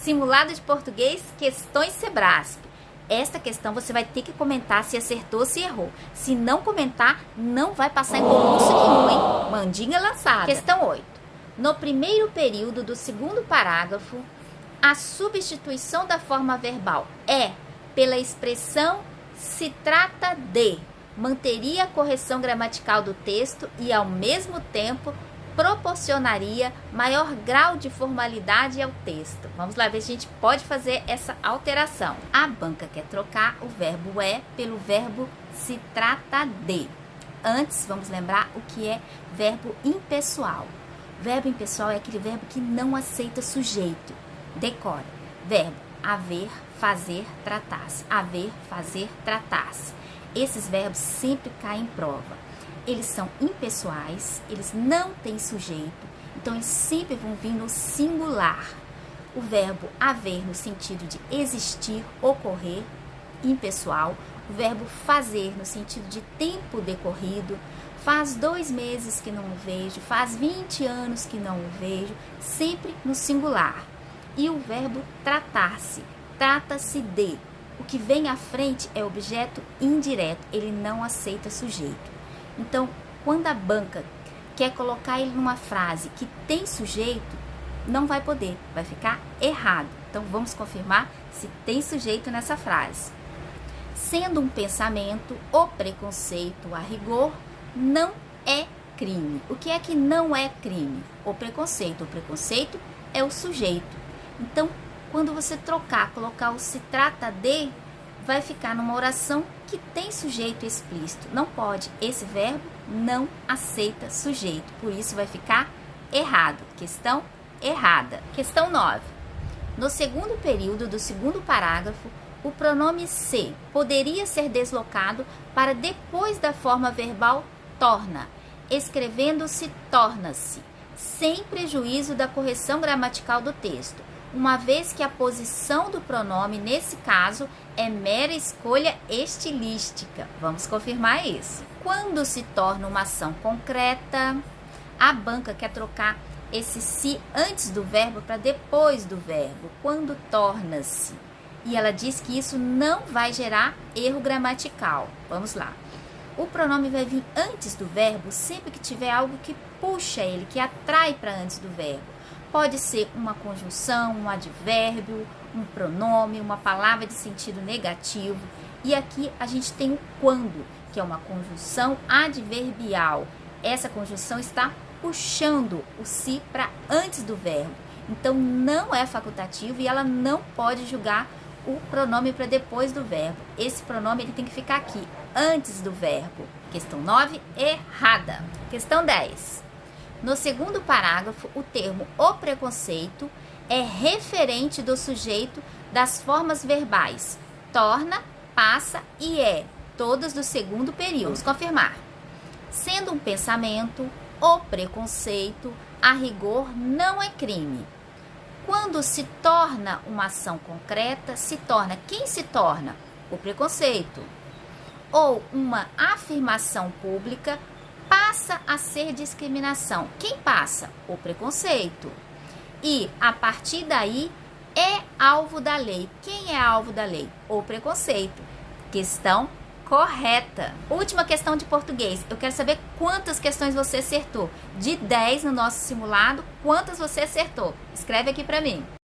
Simulado de português, questões Sebrasp. Esta questão você vai ter que comentar se acertou ou se errou. Se não comentar, não vai passar em concurso nenhum, hein? Mandinga lançada. Questão 8. No primeiro período do segundo parágrafo, a substituição da forma verbal é pela expressão se trata de. Manteria a correção gramatical do texto e, ao mesmo tempo, proporcionaria maior grau de formalidade ao texto. Vamos lá ver se a gente pode fazer essa alteração. A banca quer trocar o verbo é pelo verbo se trata de. Antes, vamos lembrar o que é verbo impessoal. Verbo impessoal é aquele verbo que não aceita sujeito. Decora. Verbo haver, fazer, tratar-se. Haver, fazer, tratar-se. Esses verbos sempre caem em prova. Eles são impessoais, eles não têm sujeito, então eles sempre vão vir no singular. O verbo haver no sentido de existir, ocorrer, impessoal. O verbo fazer no sentido de tempo decorrido. Faz 2 meses que não o vejo, faz 20 anos que não o vejo, sempre no singular. E o verbo tratar-se, trata-se de. O que vem à frente é objeto indireto, ele não aceita sujeito. Então, quando a banca quer colocar ele numa frase que tem sujeito, não vai poder, vai ficar errado. Então, vamos confirmar se tem sujeito nessa frase. Sendo um pensamento, o preconceito, a rigor, não é crime. O que é que não é crime? O preconceito. O preconceito é o sujeito. Então, quando você trocar, colocar o se trata de, vai ficar numa oração que tem sujeito explícito. Não pode. Esse verbo não aceita sujeito. Por isso vai ficar errado. Questão errada. Questão 9. No segundo período do segundo parágrafo, o pronome se poderia ser deslocado para depois da forma verbal torna, escrevendo-se torna-se, sem prejuízo da correção gramatical do texto, uma vez que a posição do pronome, nesse caso, é mera escolha estilística. Vamos confirmar isso. Quando se torna uma ação concreta, a banca quer trocar esse se antes do verbo para depois do verbo. Quando torna-se. E ela diz que isso não vai gerar erro gramatical. Vamos lá. O pronome vai vir antes do verbo sempre que tiver algo que puxa ele, que atrai para antes do verbo. Pode ser uma conjunção, um advérbio, um pronome, uma palavra de sentido negativo. E aqui a gente tem o quando, que é uma conjunção adverbial. Essa conjunção está puxando o se para antes do verbo. Então não é facultativo e ela não pode julgar o pronome para depois do verbo. Esse pronome ele tem que ficar aqui, antes do verbo. Questão 9, errada. Questão 10. No segundo parágrafo, o termo o preconceito é referente do sujeito das formas verbais torna, passa e é, todas do segundo período. Vamos confirmar. Sendo um pensamento, o preconceito, a rigor, não é crime. Quando se torna uma ação concreta, se torna quem se torna? O preconceito. Ou uma afirmação pública, passa a ser discriminação. Quem passa? O preconceito. E, a partir daí, é alvo da lei. Quem é alvo da lei? O preconceito. Questão correta. Última questão de português. Eu quero saber quantas questões você acertou. De 10 no nosso simulado, quantas você acertou? Escreve aqui para mim.